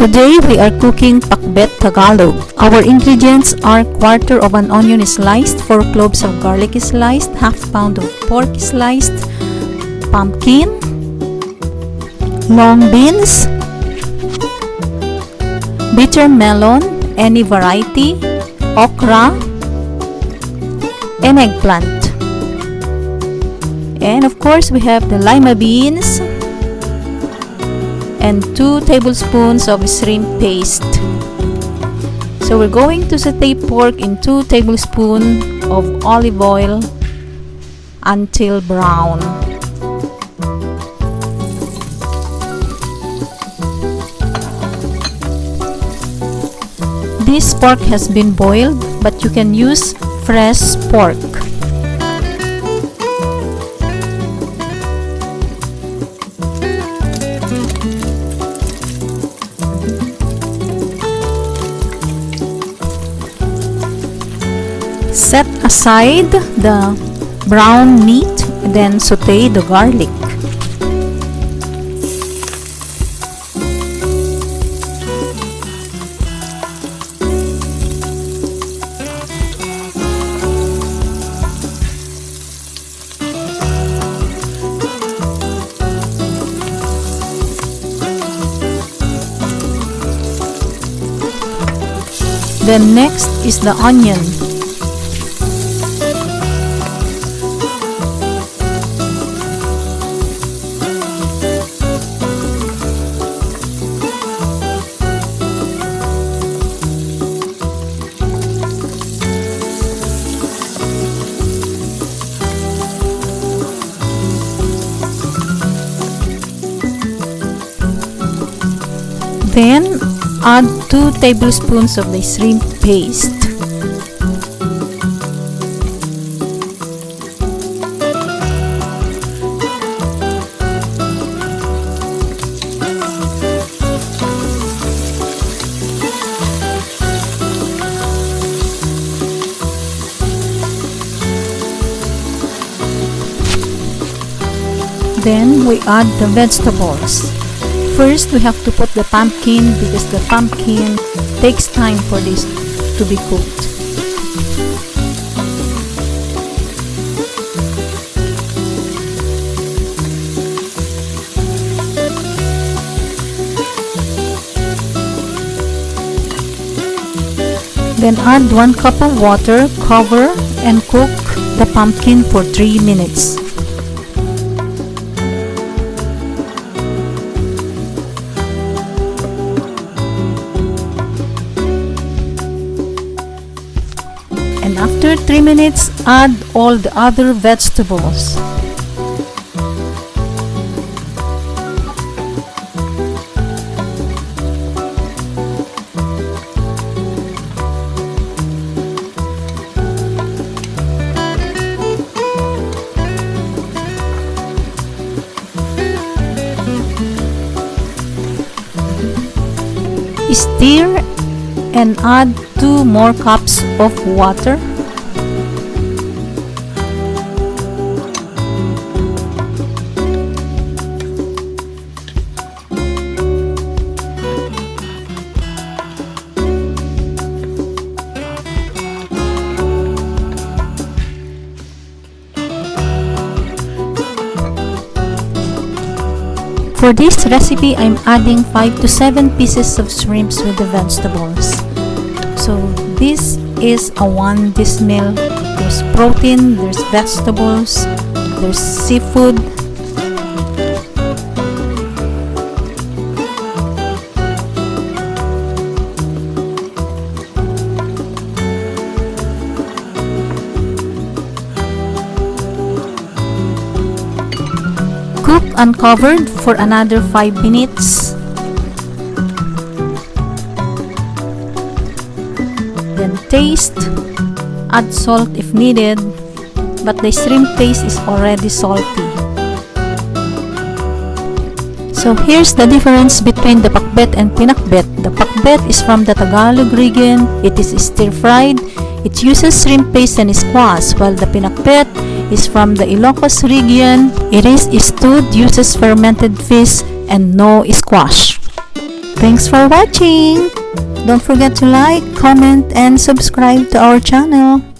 Today we are cooking pakbet Tagalog. Our ingredients are quarter of an onion sliced, 4 cloves of garlic sliced, half pound of pork sliced, pumpkin, long beans, bitter melon, any variety, okra, and eggplant. And of course we have the lima beans and 2 tablespoons of shrimp paste. So we're going to saute pork in 2 tablespoons of olive oil until brown. This pork has been boiled, but you can use fresh pork. Set aside the brown meat, then saute the garlic. Then next is the onion. Then add 2 tablespoons of the shrimp paste. Then we add the vegetables. First, we have to put the pumpkin because the pumpkin takes time for this to be cooked. Then add 1 cup of water, cover, and cook the pumpkin for 3 minutes. And after 3 minutes, add all the other vegetables. Stir and add 2 more cups of water. For this recipe, I'm adding 5 to 7 pieces of shrimps with the vegetables. So this is a 1 dish meal. There's protein, there's vegetables, there's seafood. Cook uncovered for another 5 minutes. Then taste, add salt if needed, but the shrimp paste is already salty. So here's the difference between the pakbet and pinakbet. The pakbet is from the Tagalog region. It is stir-fried. It uses shrimp paste and squash, while the pinakbet is from the Ilocos region. It is stewed, uses fermented fish, and no squash. Thanks for watching! Don't forget to like, comment, and subscribe to our channel.